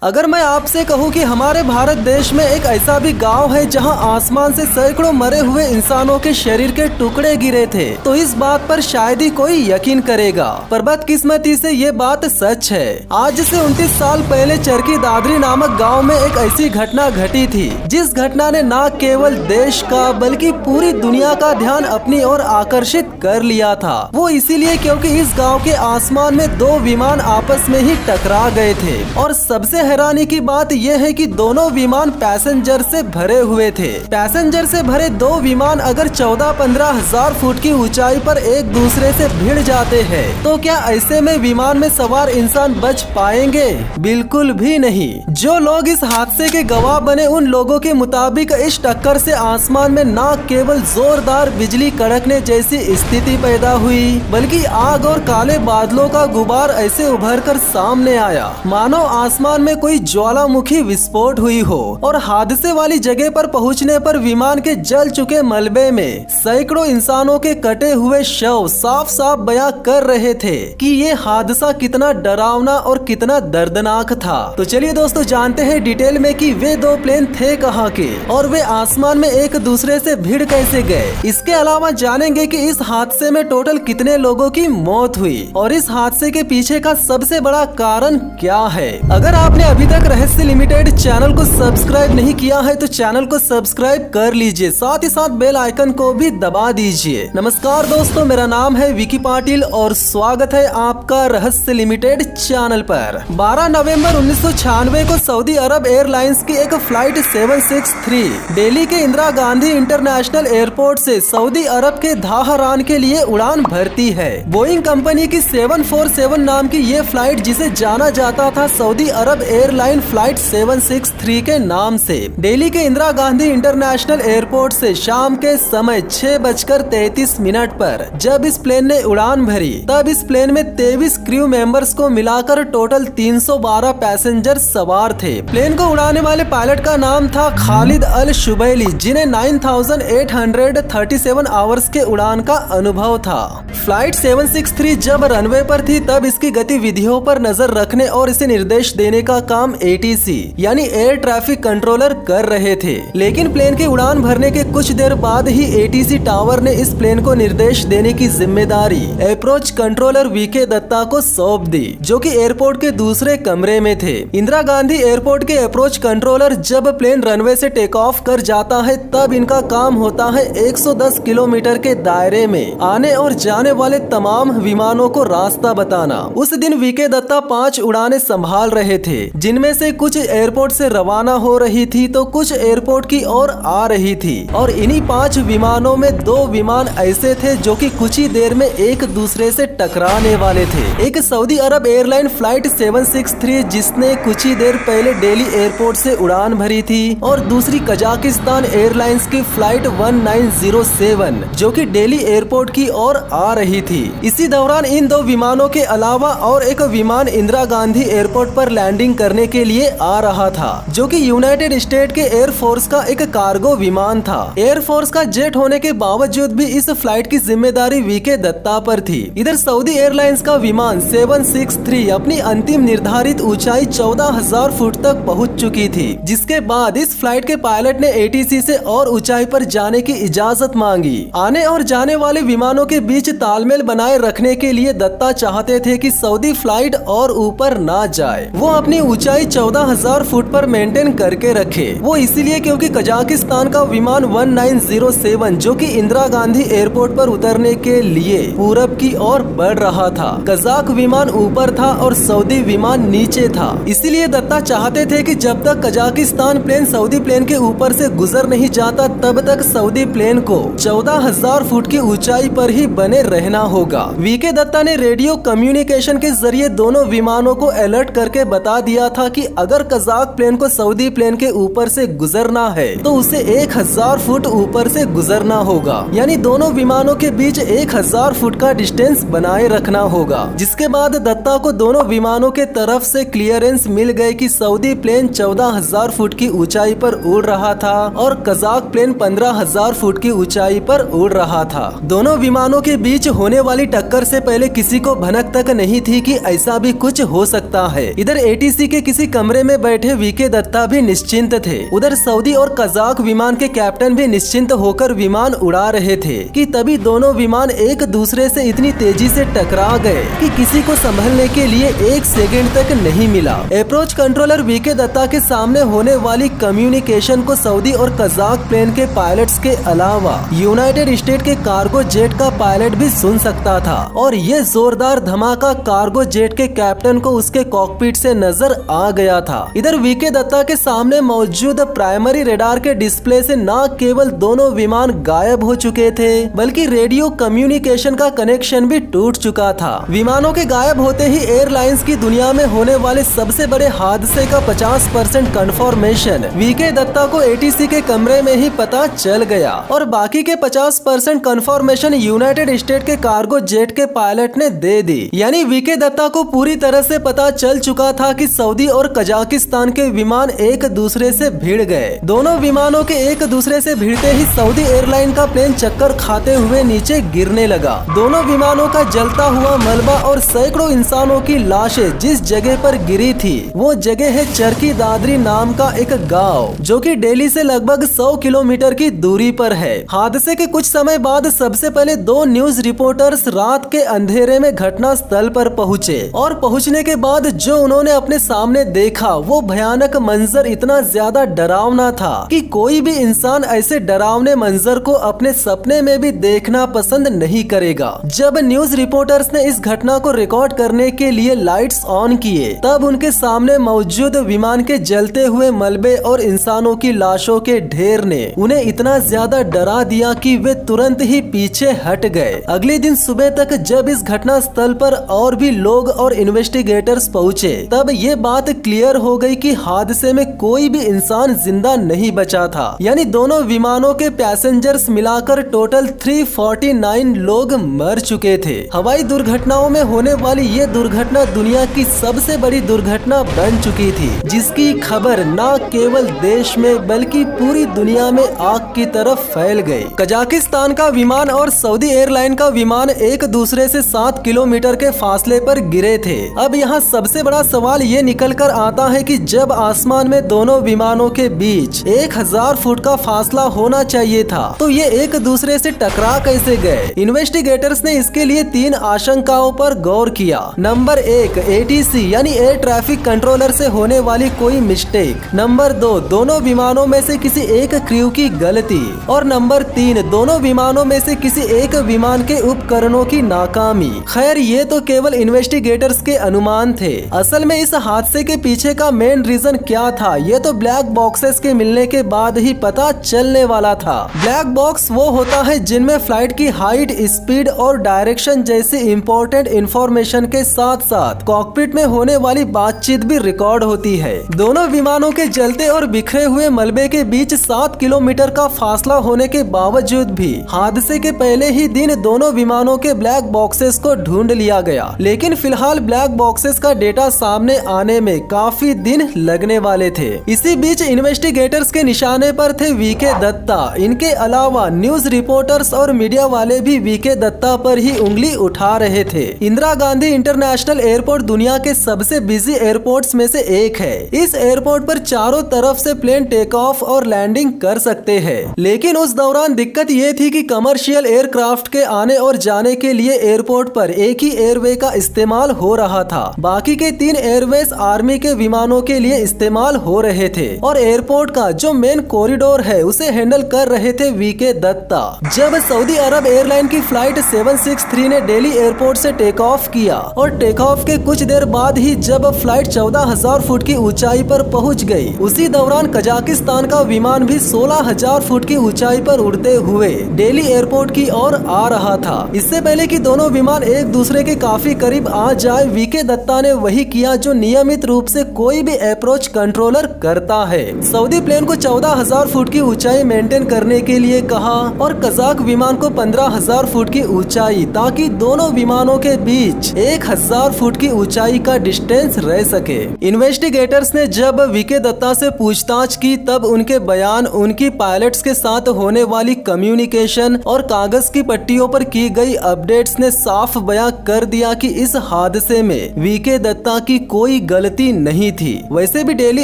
अगर मैं आपसे कहूं कि हमारे भारत देश में एक ऐसा भी गांव है जहां आसमान से सैकड़ों मरे हुए इंसानों के शरीर के टुकड़े गिरे थे, तो इस बात पर शायद ही कोई यकीन करेगा। पर बदकिस्मती से ये बात सच है। आज से 29 साल पहले चरखी दादरी नामक गाँव में एक ऐसी घटना घटी थी, जिस घटना ने न केवल देश का बल्कि पूरी दुनिया का ध्यान अपनी ओर आकर्षित कर लिया था। वो इसीलिए क्योंकि इस गांव के आसमान में दो विमान आपस में ही टकरा गए थे और सबसे हैरानी की बात यह है कि दोनों विमान पैसेंजर से भरे हुए थे। पैसेंजर से भरे दो विमान अगर 14-15 हजार फुट की ऊंचाई पर एक दूसरे से भिड़ जाते हैं तो क्या ऐसे में विमान में सवार इंसान बच पाएंगे? बिल्कुल भी नहीं। जो लोग इस हादसे के गवाह बने उन लोगों के मुताबिक इस टक्कर से आसमान में न केवल जोरदार बिजली कड़कने जैसी स्थिति पैदा हुई, बल्कि आग और काले बादलों का गुबार ऐसे उभर कर सामने आया मानो आसमान में कोई ज्वालामुखी विस्फोट हुई हो। और हादसे वाली जगह पर पहुंचने पर विमान के जल चुके मलबे में सैकड़ों इंसानों के कटे हुए शव साफ साफ बयां कर रहे थे कि ये हादसा कितना डरावना और कितना दर्दनाक था। तो चलिए दोस्तों जानते हैं डिटेल में कि वे दो प्लेन थे कहाँ के और वे आसमान में एक दूसरे से भिड़ कैसे गए। इसके अलावा जानेंगे कि इस हादसे में टोटल कितने लोगों की मौत हुई और इस हादसे के पीछे का सबसे बड़ा कारण क्या है। अगर आपने अभी तक रहस्य लिमिटेड चैनल को सब्सक्राइब नहीं किया है तो चैनल को सब्सक्राइब कर लीजिए, साथ ही साथ बेल आइकन को भी दबा दीजिए। नमस्कार दोस्तों, मेरा नाम है विकी पाटिल और स्वागत है आपका रहस्य लिमिटेड चैनल पर। 12 नवंबर 1996 को सऊदी अरब एयरलाइंस की एक फ्लाइट 763 दिल्ली के इंदिरा गांधी इंटरनेशनल एयरपोर्ट से सऊदी अरब के धाहरान के लिए उड़ान भरती है। बोइंग कंपनी की 747 नाम की ये फ्लाइट, जिसे जाना जाता था सऊदी अरब एयरलाइन फ्लाइट 763 के नाम से, दिल्ली के इंदिरा गांधी इंटरनेशनल एयरपोर्ट से शाम के समय 6:33 पर जब इस प्लेन ने उड़ान भरी, तब इस प्लेन में 23 क्रू मेंबर्स को मिलाकर टोटल 312 पैसेंजर सवार थे। प्लेन को उड़ाने वाले पायलट का नाम था खालिद अल शुबैली, जिन्हें 9837 आवर्स के उड़ान का अनुभव था। फ्लाइट 763 जब रनवे पर थी तब इसकी गतिविधियों पर नजर रखने और इसे निर्देश देने का काम ATC यानी एयर ट्रैफिक कंट्रोलर कर रहे थे। लेकिन प्लेन की उड़ान भरने के कुछ देर बाद ही ATC टावर ने इस प्लेन को निर्देश देने की जिम्मेदारी अप्रोच कंट्रोलर VK दत्ता को सौंप दी, जो कि एयरपोर्ट के दूसरे कमरे में थे। इंदिरा गांधी एयरपोर्ट के अप्रोच कंट्रोलर जब प्लेन रनवे से टेक ऑफ कर जाता है तब इनका काम होता है 110 किलोमीटर के दायरे में आने और जाने वाले तमाम विमानों को रास्ता बताना। उस दिन VK दत्ता 5 उड़ानें संभाल रहे थे, जिनमें से कुछ एयरपोर्ट से रवाना हो रही थी तो कुछ एयरपोर्ट की ओर आ रही थी। और इन्हीं 5 विमानों में 2 विमान ऐसे थे जो कि कुछ ही देर में एक दूसरे से टकराने वाले थे। एक सऊदी अरब एयरलाइन फ्लाइट 763 जिसने कुछ ही देर पहले दिल्ली एयरपोर्ट से उड़ान भरी थी और दूसरी कजाकिस्तान एयरलाइंस की फ्लाइट 1907 जो कि दिल्ली एयरपोर्ट की ओर आ रही थी। इसी दौरान इन 2 विमानों के अलावा और एक विमान इंदिरा गांधी एयरपोर्ट पर लैंडिंग करने के लिए आ रहा था, जो कि यूनाइटेड स्टेट के एयरफोर्स का एक कार्गो विमान था। एयरफोर्स का जेट होने के बावजूद भी इस फ्लाइट की जिम्मेदारी VK दत्ता पर थी। इधर सऊदी एयरलाइंस का विमान 763 अपनी अंतिम निर्धारित ऊंचाई 14,000 फुट तक पहुंच चुकी थी, जिसके बाद इस फ्लाइट के पायलट ने ATC से और ऊंचाई पर जाने की इजाजत मांगी। आने और जाने वाले विमानों के बीच तालमेल बनाए रखने के लिए दत्ता चाहते थे कि सऊदी फ्लाइट और ऊपर ना जाए, वो अपनी ऊंचाई 14,000 फुट पर मेंटेन करके रखे। वो इसीलिए क्योंकि कजाकिस्तान का विमान 1907 जो कि इंदिरा गांधी एयरपोर्ट पर उतरने के लिए पूरब की ओर बढ़ रहा था, कजाक विमान ऊपर था और सऊदी विमान नीचे था। इसीलिए दत्ता चाहते थे कि जब तक कजाकिस्तान प्लेन सऊदी प्लेन के ऊपर से गुजर नहीं जाता तब तक सऊदी प्लेन को 14,000 फुट की ऊंचाई पर ही बने रहना होगा। VK दत्ता ने रेडियो कम्युनिकेशन के जरिए दोनों विमानों को अलर्ट करके बता दिया था कि अगर कजाक प्लेन को सऊदी प्लेन के ऊपर से गुजरना है तो उसे 1000 फुट ऊपर से गुजरना होगा, यानी दोनों विमानों के बीच 1000 फुट का डिस्टेंस बनाए रखना होगा। जिसके बाद दत्ता को दोनों विमानों के तरफ से क्लियरेंस मिल गए कि सऊदी प्लेन 14,000 फुट की ऊंचाई पर उड़ रहा था और कजाक प्लेन 15,000 फुट की ऊंचाई पर उड़ रहा था। दोनों विमानों के बीच होने वाली टक्कर से पहले किसी को भनक तक नहीं थी कि ऐसा भी कुछ हो सकता है। इधर ATC के किसी कमरे में बैठे वीके दत्ता भी निश्चिंत थे। उधर सऊदी और कजाक विमान के कैप्टन भी निश्चिंत होकर विमान उड़ा रहे थे कि तभी दोनों विमान एक दूसरे से इतनी तेजी से टकरा गए कि किसी को संभलने के लिए 1 सेकंड तक नहीं मिला। अप्रोच कंट्रोलर वीके दत्ता के सामने होने वाली कम्युनिकेशन को सऊदी और कजाक प्लेन के पायलट्स के अलावा यूनाइटेड स्टेट के कार्गो जेट का पायलट भी सुन सकता था और ये जोरदार धमाका कार्गो जेट के कैप्टन को उसके कॉकपिट से नजर आ गया था। इधर वीके दत्ता के सामने मौजूद प्राइमरी रेडार के डिस्प्ले से न केवल दोनों विमान गायब हो चुके थे बल्कि रेडियो कम्युनिकेशन का कनेक्शन भी टूट चुका था। विमानों के गायब होते ही एयरलाइंस की दुनिया में होने वाले सबसे बड़े हादसे का 50% कंफर्मेशन वीके दत्ता को एटीसी के कमरे में ही पता चल गया और बाकी के 50% कंफर्मेशन यूनाइटेड स्टेट के कार्गो जेट के पायलट ने दे दी। यानी वीके दत्ता को पूरी तरह से पता चल चुका था कि सऊदी और कजाकिस्तान के विमान एक दूसरे से भिड़ गए। दोनों विमानों के एक दूसरे से भिड़ते ही सऊदी एयरलाइन का प्लेन चक्कर खाते हुए नीचे गिरने लगा। दोनों विमानों का जलता हुआ मलबा और सैकड़ों इंसानों की लाशें जिस जगह पर गिरी थी वो जगह है चरखी दादरी नाम का एक गांव जो कि दिल्ली से लगभग 100 किलोमीटर की दूरी पर है। हादसे के कुछ समय बाद सबसे पहले 2 न्यूज रिपोर्टर्स रात के अंधेरे में घटना स्थल पर पहुंचे और पहुंचने के बाद जो उन्होंने अपने सामने देखा वो भयानक मंजर इतना ज्यादा डरावना था कि कोई भी इंसान ऐसे डरावने मंजर को अपने सपने में भी देखना पसंद नहीं करेगा। जब न्यूज रिपोर्टर्स ने इस घटना को रिकॉर्ड करने के लिए लाइट्स ऑन किए तब उनके सामने मौजूद विमान के जलते हुए मलबे और इंसानों की लाशों के ढेर ने उन्हें इतना ज्यादा डरा दिया कि वे तुरंत ही पीछे हट गए। अगले दिन सुबह तक जब इस घटना स्थल पर और भी लोग और इन्वेस्टिगेटर्स पहुँचे तब ये बात क्लियर हो गई कि हादसे में कोई भी इंसान जिंदा नहीं बचा था। यानी दोनों विमानों के पैसेंजर्स मिलाकर टोटल 349 लोग मर चुके थे। हवाई दुर्घटनाओं में होने वाली ये दुर्घटना दुनिया की सबसे बड़ी दुर्घटना बन चुकी थी जिसकी खबर न केवल देश में बल्कि पूरी दुनिया में आग की तरफ फैल गई। कजाकिस्तान का विमान और सऊदी एयरलाइन का विमान एक दूसरे से 7 किलोमीटर के फासले पर गिरे थे। अब यहाँ सबसे बड़ा सवाल ये निकल कर आता है कि जब आसमान में दोनों विमानों के बीच 1000 फुट का फासला होना चाहिए था तो ये एक दूसरे से टकरा कैसे गए। इन्वेस्टिगेटर्स ने इसके लिए 3 आशंकाओं पर गौर किया। नंबर 1 एटीसी यानी एयर ट्रैफिक कंट्रोलर से होने वाली कोई मिस्टेक। नंबर 2 दोनों विमानों में से किसी एक क्रू की गलती और नंबर 3 दोनों विमानों में से किसी एक विमान के उपकरणों की नाकामी। खैर ये तो केवल इन्वेस्टिगेटर्स के अनुमान थे। असल में इस हादसे के पीछे का मेन रीजन क्या था ये तो ब्लैक बॉक्सेस के मिलने के बाद ही पता चलने वाला था। ब्लैक बॉक्स वो होता है जिनमें फ्लाइट की हाइट, स्पीड और डायरेक्शन जैसी इंपॉर्टेंट इंफॉर्मेशन के साथ साथ कॉकपिट में होने वाली बातचीत भी रिकॉर्ड होती है। दोनों विमानों के जलते और बिखरे हुए मलबे के बीच 7 किलोमीटर का फासला होने के बावजूद भी हादसे के पहले ही दिन दोनों विमानों के ब्लैक बॉक्सेस को ढूंढ लिया गया। लेकिन फिलहाल ब्लैक बॉक्सेस का डेटा सामने आने में काफी दिन लगने वाले थे। इसी बीच इन्वेस्टिगेटर्स के निशाने पर थे वीके दत्ता। इनके अलावा न्यूज रिपोर्टर्स और मीडिया वाले भी वीके दत्ता पर ही उंगली उठा रहे थे। इंदिरा गांधी इंटरनेशनल एयरपोर्ट दुनिया के सबसे बिजी एयरपोर्ट्स में से एक है। इस एयरपोर्ट पर चारों तरफ से प्लेन टेक ऑफ और लैंडिंग कर सकते हैं। लेकिन उस दौरान दिक्कत ये थी कि कमर्शियल एयरक्राफ्ट के आने और जाने के लिए एयरपोर्ट पर एक ही एयरवे का इस्तेमाल हो रहा था। बाकी के 3 एयरवेज आर्मी के विमानों के लिए इस्तेमाल हो रहे थे और एयरपोर्ट का जो मेन कॉरिडोर है उसे हैंडल कर रहे थे वीके दत्ता। जब सऊदी अरब एयरलाइन की फ्लाइट 763 ने दिल्ली एयरपोर्ट से टेक ऑफ किया और टेक ऑफ के कुछ देर बाद ही जब फ्लाइट 14,000 फुट की ऊंचाई पर पहुंच गई, उसी दौरान कजाकिस्तान का विमान भी 16,000 फुट की ऊंचाई पर उड़ते हुए दिल्ली एयरपोर्ट की ओर आ रहा था। इससे पहले कि दोनों विमान एक दूसरे के काफी करीब आ जाए, वीके दत्ता ने वही किया जो नियमित रूप से कोई भी अप्रोच कंट्रोलर करता है। सऊदी प्लेन को 14,000 फुट की ऊंचाई मेंटेन करने के लिए कहा और कजाक विमान को 15,000 फुट की ऊंचाई, ताकि दोनों विमानों के बीच 1,000 फुट की ऊंचाई का डिस्टेंस रह सके। इन्वेस्टिगेटर्स ने जब वीके दत्ता से पूछताछ की तब उनके बयान, उनकी पायलट्स के साथ होने वाली कम्युनिकेशन और कागज की पट्टियों पर की गई अपडेट्स ने साफ बयां कर दिया कि इस हादसे में वीके दत्ता की कोई गलती नहीं थी। वैसे भी दिल्ली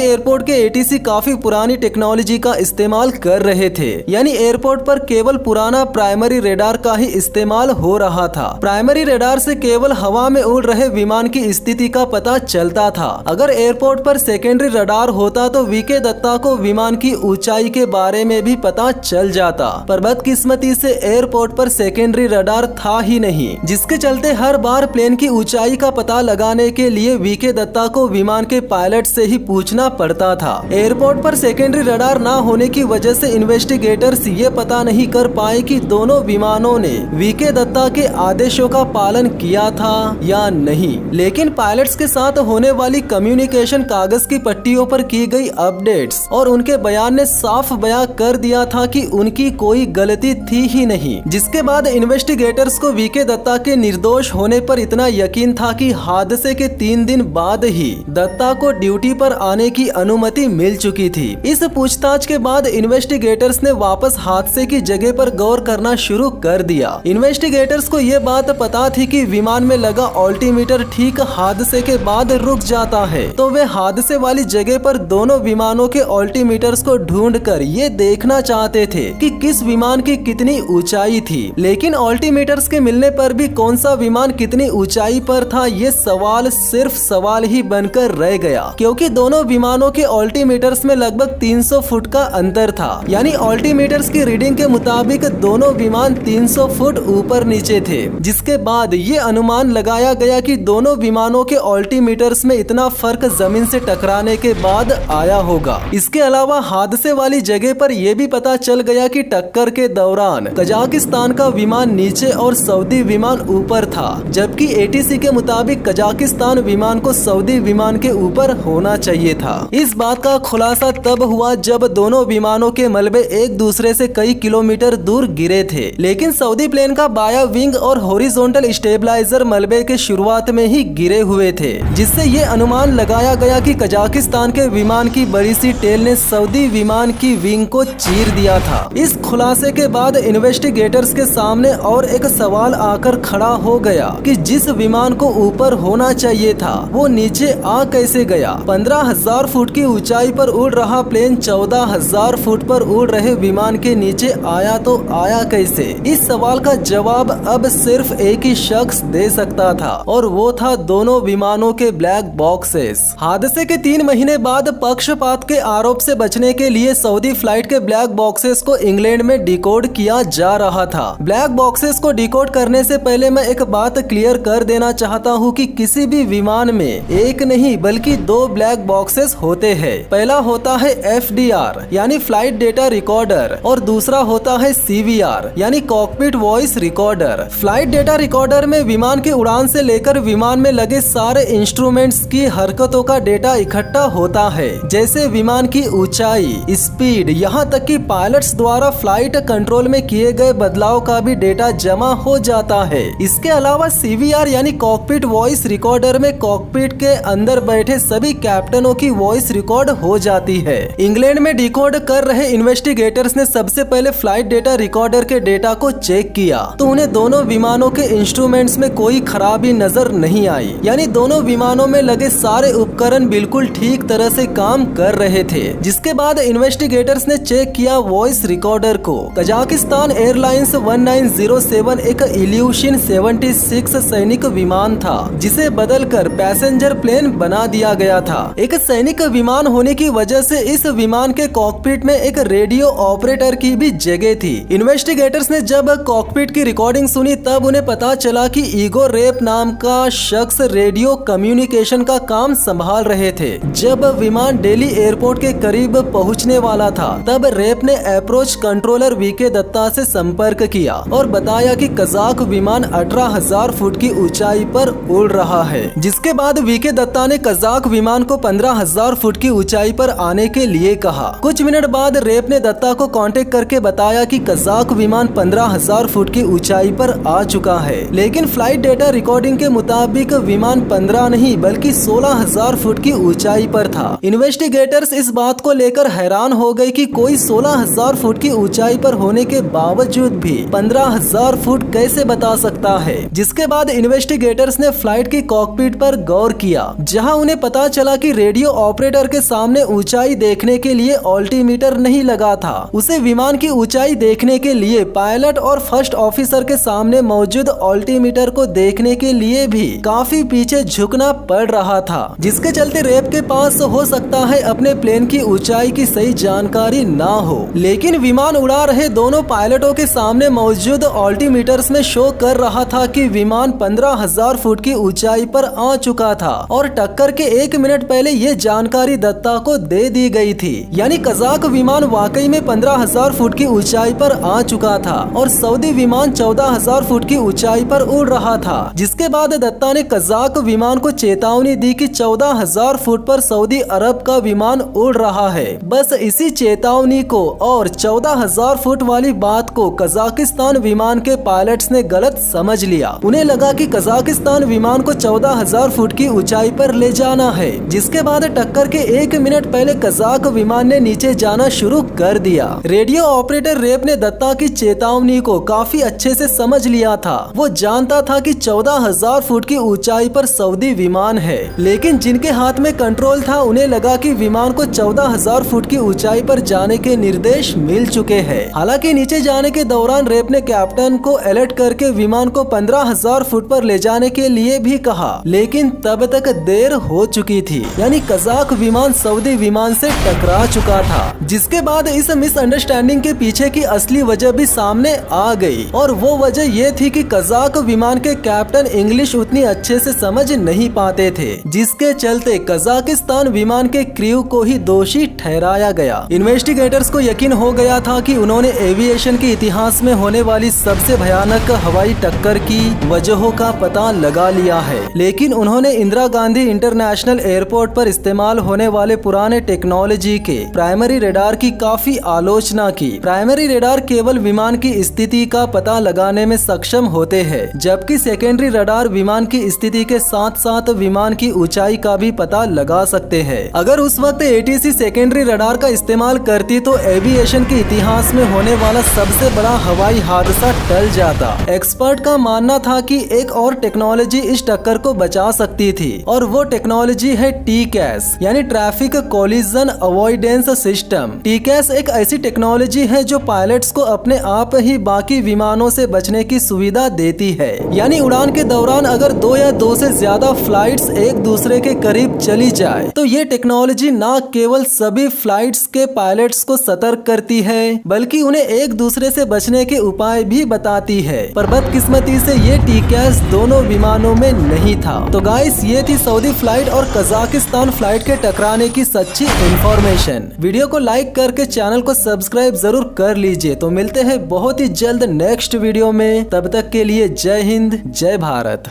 एयरपोर्ट के एटीसी काफी पुरानी टेक्नोलॉजी का इस्तेमाल कर रहे थे, यानी एयरपोर्ट पर केवल पुराना प्राइमरी रेडार का ही इस्तेमाल हो रहा था। प्राइमरी रेडार से केवल हवा में उड़ रहे विमान की स्थिति का पता चलता था। अगर एयरपोर्ट पर सेकेंडरी रडार होता तो वीके दत्ता को विमान की ऊंचाई के बारे में भी पता चल जाता, पर बदकिस्मती से एयरपोर्ट पर सेकेंडरी रडार था ही नहीं, जिसके चलते हर बार प्लेन की ऊंचाई का पता लगाने के लिए वीके दत्ता को विमान के पायलट से ही पूछना पड़ता था। एयरपोर्ट पर सेकेंडरी रडार ना होने की वजह से इन्वेस्टिगेटर्स ये पता नहीं कर पाए कि दोनों विमानों ने वीके दत्ता के आदेशों का पालन किया था या नहीं। लेकिन पायलट्स के साथ होने वाली कम्युनिकेशन कागज की पट्टियों पर की गई अपडेट्स और उनके बयान ने साफ बयां कर दिया था कि उनकी कोई गलती थी ही नहीं, जिसके बाद इन्वेस्टिगेटर्स को वीके दत्ता के निर्दोष होने पर इतना यकीन था कि हादसे के 3 दिन बाद ही दत्ता को ड्यूटी पर आने की अनुमति मिल चुकी थी। इस पूछताछ के बाद इन्वेस्टिगेटर्स ने वापस हादसे की जगह पर गौर करना शुरू कर दिया। इन्वेस्टिगेटर्स को ये बात पता थी कि विमान में लगा ऑल्टीमीटर ठीक हादसे के बाद रुक जाता है, तो वे हादसे वाली जगह पर दोनों विमानों के ऑल्टीमीटर्स को ढूंढकर ये देखना चाहते थे कि किस विमान की कितनी ऊंचाई थी। लेकिन ऑल्टीमीटर्स के मिलने पर भी कौन सा विमान कितनी ऊंचाई पर था, ये सवाल सिर्फ सवाल ही बनकर रह गया, क्योंकि दोनों विमानों के ऑल्टीमीटर्स में लगभग 300 फुट का अंतर था। यानी ऑल्टीमीटर्स की रीडिंग के मुताबिक दोनों विमान 300 फुट ऊपर नीचे थे, जिसके बाद ये अनुमान लगाया गया कि दोनों विमानों के ऑल्टीमीटर्स में इतना फर्क जमीन से टकराने के बाद आया होगा। इसके अलावा हादसे वाली जगह पर यह भी पता चल गया कि टक्कर के दौरान कजाकिस्तान का विमान नीचे और सऊदी विमान ऊपर था, जबकि एटीसी के मुताबिक कजाकिस्तान विमान को सऊदी विमान के ऊपर होना चाहिए था। इस बात का खुलासा तब हुआ जब दोनों विमानों के मलबे एक दूसरे से कई किलोमीटर दूर गिरे थे, लेकिन सऊदी प्लेन का बाया विंग और हॉरिजॉन्टल स्टेबलाइजर मलबे के शुरुआत में ही गिरे हुए थे, जिससे ये अनुमान लगाया गया कि कजाकिस्तान के विमान की बड़ी सी टेल ने सऊदी विमान की विंग को चीर दिया था। इस खुलासे के बाद इन्वेस्टिगेटर्स के सामने और एक सवाल आकर खड़ा हो गया कि जिस विमान को ऊपर होना चाहिए था वो नीचे आ कैसे गया। 15,000 फुट की ऊंचाई पर उड़ रहा प्लेन 14,000 फुट पर उड़ रहे विमान के नीचे आया तो आया कैसे? इस सवाल का जवाब अब सिर्फ एक ही शख्स दे सकता था, और वो था दोनों विमानों के ब्लैक बॉक्सेस। हादसे के 3 महीने बाद पक्षपात के आरोप से बचने के लिए सऊदी फ्लाइट के ब्लैक बॉक्सेस को इंग्लैंड में डिकोड किया जा रहा था। ब्लैक बॉक्सेस को डिकोड करने से पहले मैं एक बात क्लियर कर देना चाहता हूँ कि किसी भी विमान में एक नहीं बल्कि 2 ब्लैक बॉक्सेस होते हैं। पहला होता है FDR यानी फ्लाइट डेटा रिकॉर्डर, और दूसरा होता है CVR यानी cockpit voice recorder. Flight data recorder में विमान की उड़ान से लेकर विमान में लगे सारे इंस्ट्रूमेंट्स की हरकतों का डेटा इकट्ठा होता है, जैसे विमान की ऊंचाई, स्पीड, यहाँ तक कि पायलट्स द्वारा फ्लाइट कंट्रोल में किए गए बदलाव का भी डेटा जमा हो जाता है। इसके अलावा CVR यानी कॉकपिट वॉइस रिकॉर्डर में कॉकपिट के अंदर बैठे सभी कैप्टनों की वॉइस रिकॉर्ड हो जाती है। इंग्लैंड में डिकोड कर रहे इन्वेस्टिगेटर्स ने सबसे पहले फ्लाइट डेटा रिकॉर्डर के डेटा को चेक किया, तो उन्हें दोनों विमानों के इंस्ट्रूमेंट्स में कोई खराबी नजर नहीं आई, यानी दोनों विमानों में लगे सारे उपकरण बिल्कुल ठीक तरह से काम कर रहे थे। जिसके बाद इन्वेस्टिगेटर्स ने चेक किया वॉइस रिकॉर्डर को। कजाकिस्तान एयरलाइंस 1907 एक इल्यूशन 76 सैनिक विमान था, जिसे बदलकर पैसेंजर प्लेन बना दिया गया था। एक सैनिक विमान होने की वजह से इस विमान के कॉकपिट में एक रेडियो ऑपरेटर की भी जगह थी। इन्वेस्टिगेटर्स ने जब कॉकपिट की रिकॉर्डिंग सुनी तब उन्हें पता चला कि ईगो रेप नाम का शख्स रेडियो कम्युनिकेशन का काम संभाल रहे थे। जब विमान दिल्ली एयरपोर्ट के करीब पहुंचने वाला था तब रेप ने अप्रोच कंट्रोलर वीके दत्ता से संपर्क किया और बताया कि कजाक विमान 18,000 फुट की ऊंचाई पर उड़ रहा है। जिसके बाद वीके दत्ता ने कजाक विमान को 15,000 फुट की ऊंचाई पर आने के लिए कहा। कुछ मिनट बाद रेप ने दत्ता को कांटेक्ट करके बताया कि कजाक विमान 15,000 फुट की ऊंचाई पर आ चुका है, लेकिन फ्लाइट डेटा रिकॉर्डिंग के मुताबिक विमान 15 नहीं बल्कि 16,000 फुट की ऊंचाई पर था। इन्वेस्टिगेटर्स इस बात को लेकर हैरान हो गए कि कोई 16,000 फुट की ऊंचाई पर होने के बावजूद भी 15,000 फुट कैसे बता सकता है। जिसके बाद इन्वेस्टिगेटर्स ने फ्लाइट की कॉकपिट पर गौर किया। जहां उन्हें पता चला कि रेडियो ऑपरेटर के सामने ऊंचाई देखने के लिए ऑल्टीमीटर नहीं लगा था। उसे विमान की ऊंचाई देखने के लिए पायलट और फर्स्ट ऑफिसर के सामने मौजूद ऑल्टीमीटर को देखने के लिए भी काफी पीछे झुकना पड़ रहा था, जिसके चलते रेप के पास हो सकता है अपने प्लेन की ऊंचाई की सही जानकारी ना हो। लेकिन विमान उड़ा रहे दोनों पायलटों के सामने मौजूद ऑल्टीमीटर्स में शो कर रहा था कि विमान 15,000 फुट की ऊंचाई पर आ चुका था और टक्कर के 1 मिनट पहले ये जानकारी दत्ता को दे दी गई थी। यानी कजाक विमान वाकई में 15,000 फुट की ऊंचाई पर आ चुका था और सऊदी विमान 14,000 फुट की ऊंचाई पर उड़ रहा था। जिसके बाद दत्ता ने कजाक विमान को चेतावनी दी कि 14,000 फुट पर सऊदी अरब का विमान उड़ रहा है। बस इसी चेतावनी को और 14,000 फुट वाली बात को कजाकिस्तान विमान के पायलट्स ने गलत समझ लिया। उन्हें लगा कि कजाकिस्तान विमान को 14,000 फुट की ऊंचाई पर ले जाना है। जिसके बाद टक्कर के 1 मिनट पहले कजाक विमान ने नीचे जाना शुरू कर दिया। रेडियो ऑपरेटर रेप ने दत्ता की चेतावनी को काफी अच्छे से समझ लिया था। वो जानता था कि 14,000 फुट की ऊंचाई पर सऊदी विमान है, लेकिन जिनके हाथ में कंट्रोल था उन्हें लगा कि विमान को 14,000 फुट की ऊंचाई पर जाने के निर्देश मिल चुके हैं। हालांकि नीचे जाने के दौरान रेप ने कैप्टन को अलर्ट करके विमान को 15,000 फुट पर ले जाने के लिए भी कहा, लेकिन तब तक देर हो चुकी थी। यानी कजाक विमान सऊदी विमान से टकरा चुका था। जिसके बाद इस मिसअंडरस्टैंडिंग के पीछे की असली वजह भी सामने आ गई और वो वजह ये थी कि कजाक विमान के कैप्टन इंग्लिश उतनी अच्छे से समझ नहीं पाते थे, जिसके चलते कजाकिस्तान विमान के क्रू को ही दोषी ठहराया गया। इन्वेस्टिगेटर्स को यकीन हो गया था कि उन्होंने एविएशन के इतिहास में होने वाली सबसे भयानक हवाई टक्कर की वजहों का पता लगा लिया है, लेकिन उन्होंने इंदिरा गांधी इंटरनेशनल एयरपोर्ट पर इस्तेमाल होने वाले पुराने टेक्नोलॉजी के प्राइमरी रेडार की काफी आलोचना की। प्राइमरी रेडार केवल विमान की स्थिति का पता लगाने में सक्षम होते हैं, जबकि सेकेंडरी रडार विमान की स्थिति के साथ साथ विमान की ऊंचाई का भी पता लगा सकते हैं। अगर उस वक्त एटीसी सेकेंडरी रडार का इस्तेमाल करती तो एविएशन के इतिहास में होने वाला सबसे बड़ा हवाई हादसा टल जाता। एक्सपर्ट का मानना था कि एक और टेक्नोलॉजी इस टक्कर को बचा सकती थी और वो टेक्नोलॉजी है टीकैस यानी ट्रैफिक कोलिजन अवॉइडेंस सिस्टम। टीकैस एक ऐसी टेक्नोलॉजी है जो पायलट्स को अपने आप ही बाकी विमानों से बचने की सुविधा देती है। यानी उड़ान के दौरान अगर 2 या 2 से ज्यादा फ्लाइट्स एक दूसरे के करीब चली जाए तो ये टेक्नोलॉजी न केवल सभी फ्लाइट्स के पायलट्स को सतर्क करती है, बल्कि उन्हें एक दूसरे से बचने के उपाय भी बताती है। पर बदकिस्मती से ये टीकैस दोनों विमानों में नहीं था। तो गाइस, ये थी सऊदी फ्लाइट और कजाकिस्तान फ्लाइट के टकराने की सच्ची इंफॉर्मेशन। वीडियो को लाइक करके चैनल को सब्सक्राइब जरूर कर लीजिए। तो मिलते हैं बहुत ही जल्द नेक्स्ट वीडियो में। तब तक के लिए जय हिंद, जय भारत।